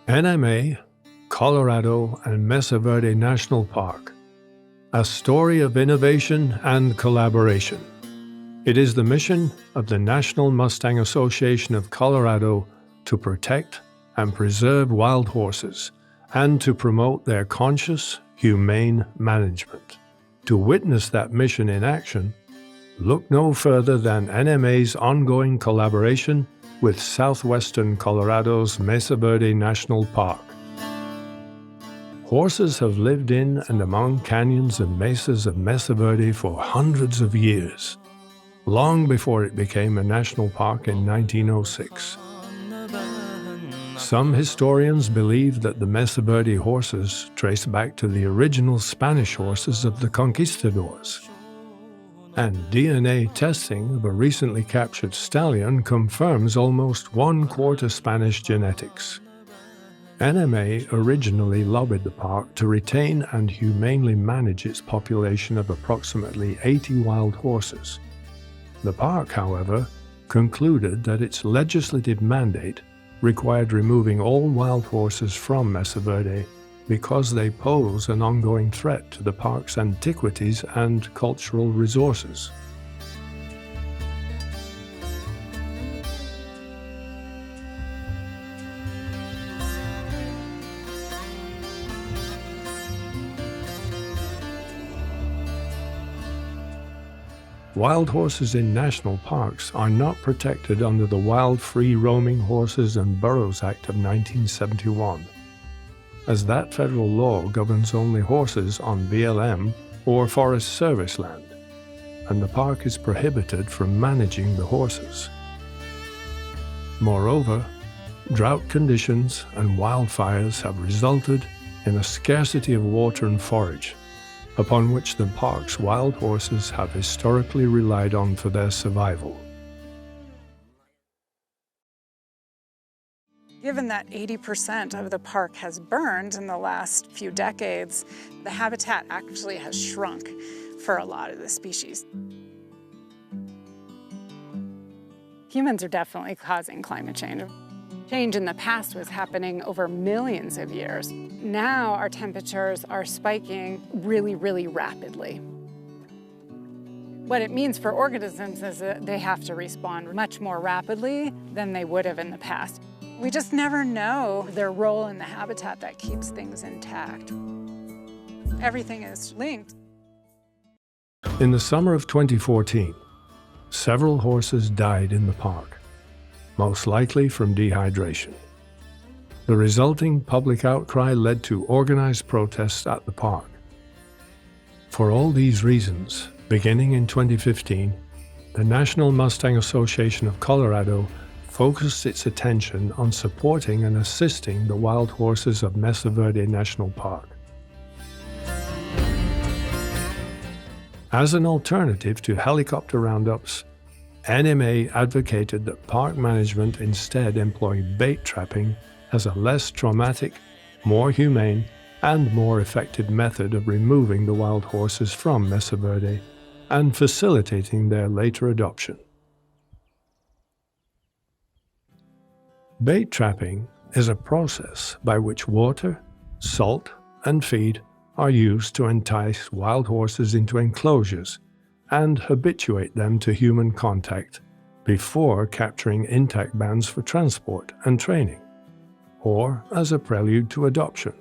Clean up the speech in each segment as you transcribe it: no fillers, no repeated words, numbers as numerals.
NMA, Colorado and Mesa Verde National Park. A story of innovation and collaboration. It is the mission of the National Mustang Association of Colorado to protect and preserve wild horses and to promote their conscious, humane management. To witness that mission in action, look no further than NMA's ongoing collaboration with southwestern Colorado's Mesa Verde National Park. Horses have lived in and among canyons and mesas of Mesa Verde for hundreds of years, long before it became a national park in 1906. Some historians believe that the Mesa Verde horses trace back to the original Spanish horses of the conquistadors. And DNA testing of a recently captured stallion confirms almost 1/4 Spanish genetics. NMA originally lobbied the park to retain and humanely manage its population of approximately 80 wild horses. The park, however, concluded that its legislative mandate required removing all wild horses from Mesa Verde because they pose an ongoing threat to the park's antiquities and cultural resources. Wild horses in national parks are not protected under the Wild Free Roaming Horses and Burros Act of 1971, as that federal law governs only horses on BLM or Forest Service land, and the park is prohibited from managing the horses. Moreover, drought conditions and wildfires have resulted in a scarcity of water and forage, upon which the park's wild horses have historically relied on for their survival. Given that 80% of the park has burned in the last few decades, the habitat actually has shrunk for a lot of the species. Humans are definitely causing climate change. Change in the past was happening over millions of years. Now our temperatures are spiking really, really rapidly. What it means for organisms is that they have to respond much more rapidly than they would have in the past. We just never know their role in the habitat that keeps things intact. Everything is linked. In the summer of 2014, several horses died in the park, most likely from dehydration. The resulting public outcry led to organized protests at the park. For all these reasons, beginning in 2015, the National Mustang Association of Colorado focused its attention on supporting and assisting the wild horses of Mesa Verde National Park. As an alternative to helicopter roundups, NMA advocated that park management instead employ bait trapping as a less traumatic, more humane, and more effective method of removing the wild horses from Mesa Verde and facilitating their later adoption. Bait trapping is a process by which water, salt, and feed are used to entice wild horses into enclosures and habituate them to human contact before capturing intact bands for transport and training, or as a prelude to adoption.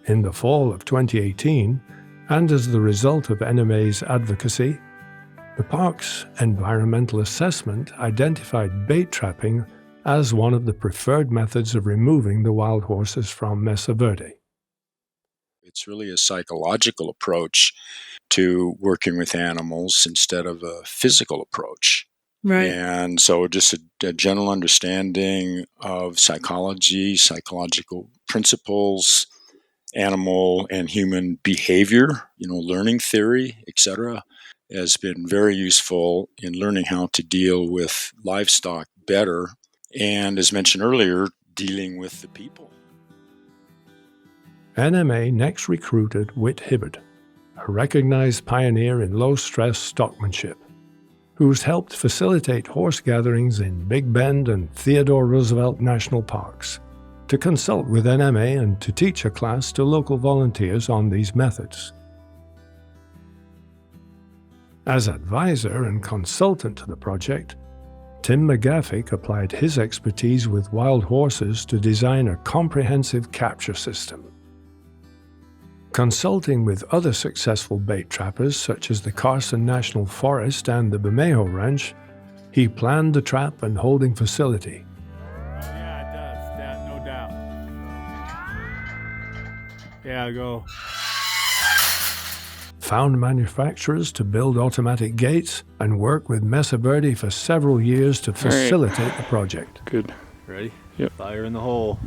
In the fall of 2018, and as the result of NMA's advocacy, the park's environmental assessment identified bait trapping as one of the preferred methods of removing the wild horses from Mesa Verde. It's really a psychological approach to working with animals instead of a physical approach. Right. And so just a general understanding of psychology, psychological principles, animal and human behavior, learning theory, etc., has been very useful in learning how to deal with livestock better, and as mentioned earlier, dealing with the people. NMA next recruited Whit Hibbard, a recognized pioneer in low-stress stockmanship, who's helped facilitate horse gatherings in Big Bend and Theodore Roosevelt National Parks, to consult with NMA and to teach a class to local volunteers on these methods. As advisor and consultant to the project, Tim McGaffick applied his expertise with wild horses to design a comprehensive capture system. Consulting with other successful bait trappers such as the Carson National Forest and the Bermejo Ranch, he planned the trap and holding facility. Yeah, it does. That, no doubt. Yeah, go. Found manufacturers to build automatic gates, and worked with Mesa Verde for several years to facilitate the project. Good. Ready? Yep. Fire in the hole.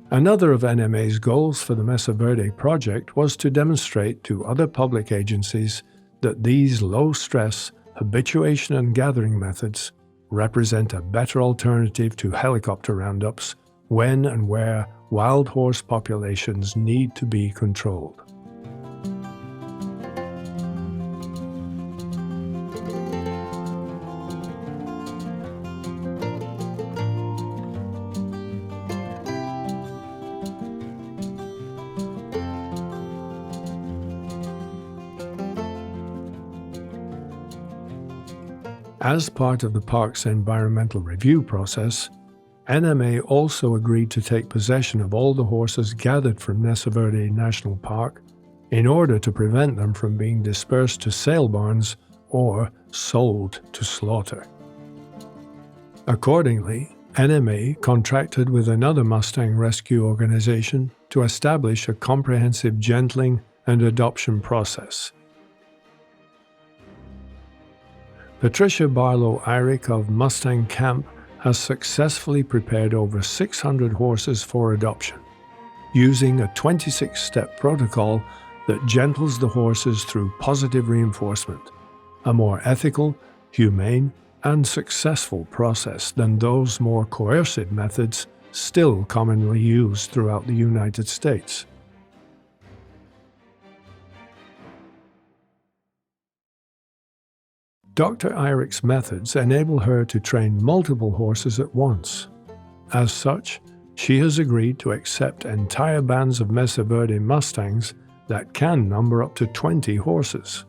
Another of NMA's goals for the Mesa Verde project was to demonstrate to other public agencies that these low-stress habituation and gathering methods represent a better alternative to helicopter roundups when and where wild horse populations need to be controlled. As part of the park's environmental review process, NMA also agreed to take possession of all the horses gathered from Mesa Verde National Park in order to prevent them from being dispersed to sale barns or sold to slaughter. Accordingly, NMA contracted with another Mustang rescue organization to establish a comprehensive gentling and adoption process. Patricia Barlow-Eyrich of Mustang Camp has successfully prepared over 600 horses for adoption, using a 26-step protocol that gentles the horses through positive reinforcement, a more ethical, humane, and successful process than those more coercive methods still commonly used throughout the United States. Dr. Eyrich's methods enable her to train multiple horses at once. As such, she has agreed to accept entire bands of Mesa Verde Mustangs that can number up to 20 horses.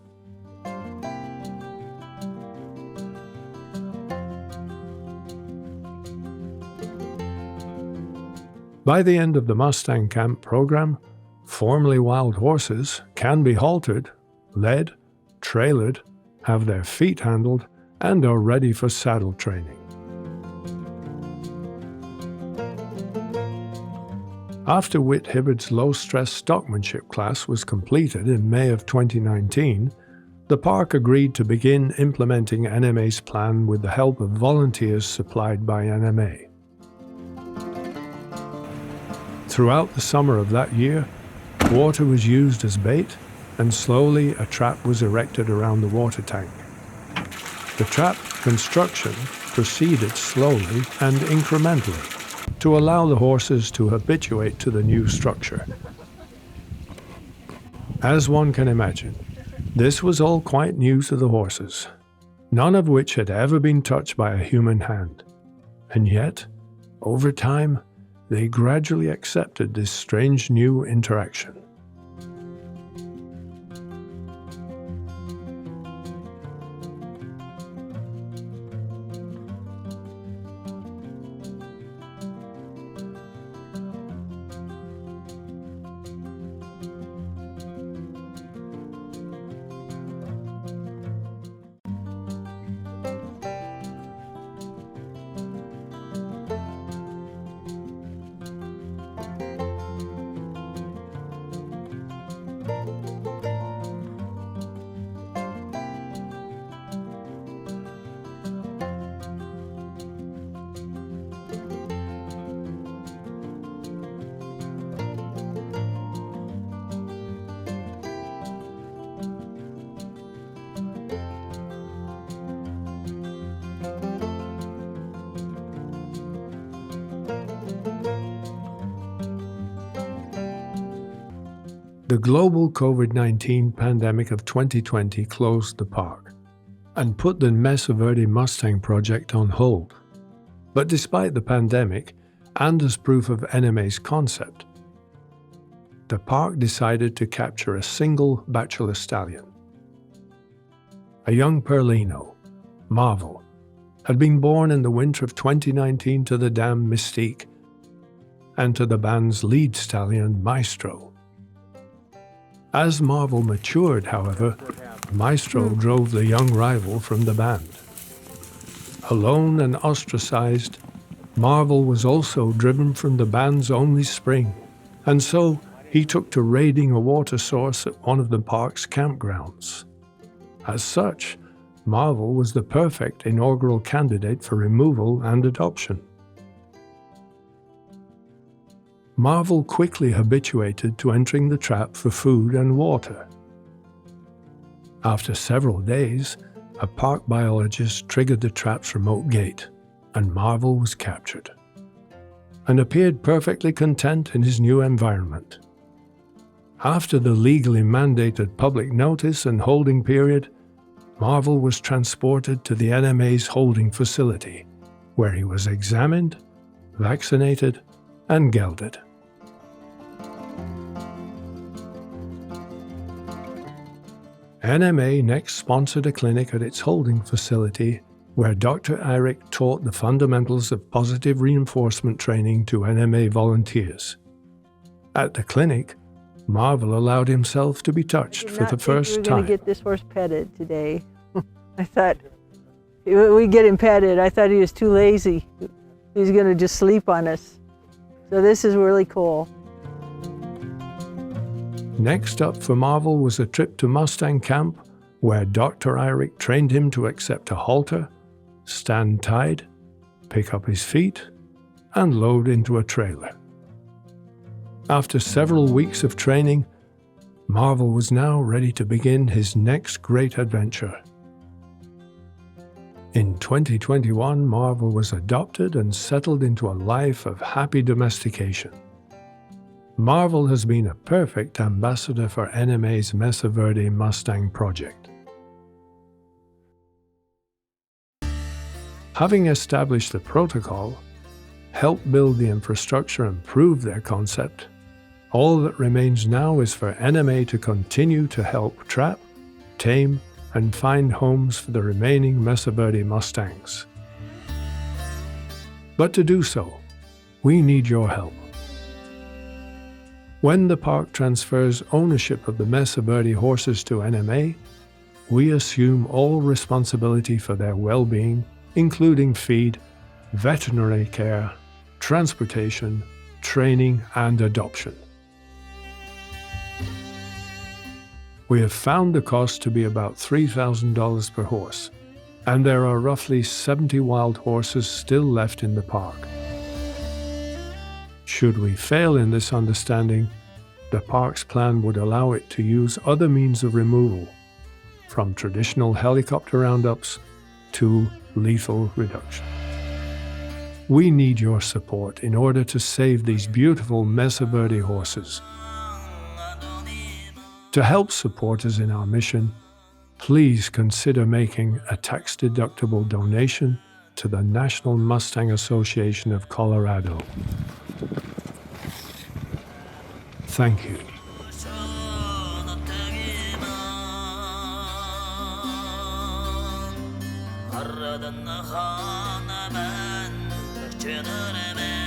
By the end of the Mustang Camp program, formerly wild horses can be haltered, led, trailered, have their feet handled, and are ready for saddle training. After Whit Hibbard's low-stress stockmanship class was completed in May of 2019, the park agreed to begin implementing NMA's plan with the help of volunteers supplied by NMA. Throughout the summer of that year, water was used as bait, and slowly a trap was erected around the water tank. The trap construction proceeded slowly and incrementally to allow the horses to habituate to the new structure. As one can imagine, this was all quite new to the horses, none of which had ever been touched by a human hand. And yet, over time, they gradually accepted this strange new interaction. The global COVID-19 pandemic of 2020 closed the park and put the Mesa Verde Mustang project on hold. But despite the pandemic, and as proof of NMA's concept, the park decided to capture a single bachelor stallion. A young Perlino, Marvel, had been born in the winter of 2019 to the dam Mystique and to the band's lead stallion, Maestro. As Marvel matured, however, Maestro drove the young rival from the band. Alone and ostracized, Marvel was also driven from the band's only spring, and so he took to raiding a water source at one of the park's campgrounds. As such, Marvel was the perfect inaugural candidate for removal and adoption. Marvel quickly habituated to entering the trap for food and water. After several days, a park biologist triggered the trap's remote gate, and Marvel was captured, and appeared perfectly content in his new environment. After the legally mandated public notice and holding period, Marvel was transported to the NMA's holding facility, where he was examined, vaccinated, and gelded. NMA next sponsored a clinic at its holding facility where Dr. Eirik taught the fundamentals of positive reinforcement training to NMA volunteers. At the clinic, Marvel allowed himself to be touched for the first time. We were going to get this horse petted today. I thought we'd get him petted. I thought he was too lazy. He was going to just sleep on us. So this is really cool. Next up for Marvel was a trip to Mustang Camp, where Dr. Eirik trained him to accept a halter, stand tied, pick up his feet, and load into a trailer. After several weeks of training, Marvel was now ready to begin his next great adventure. In 2021, Marvel was adopted and settled into a life of happy domestication. Marvel has been a perfect ambassador for NMA's Mesa Verde Mustang project. Having established the protocol, helped build the infrastructure and prove their concept, all that remains now is for NMA to continue to help trap, tame, and find homes for the remaining Mesa Verde Mustangs. But to do so, we need your help. When the park transfers ownership of the Mesa Verde horses to NMA, we assume all responsibility for their well-being, including feed, veterinary care, transportation, training, and adoption. We have found the cost to be about $3,000 per horse, and there are roughly 70 wild horses still left in the park. Should we fail in this understanding, the park's plan would allow it to use other means of removal, from traditional helicopter roundups to lethal reduction. We need your support in order to save these beautiful Mesa Verde horses. To help support us in our mission, please consider making a tax-deductible donation to the National Mustang Association of Colorado. Thank you. Aradın hana ben, çınarım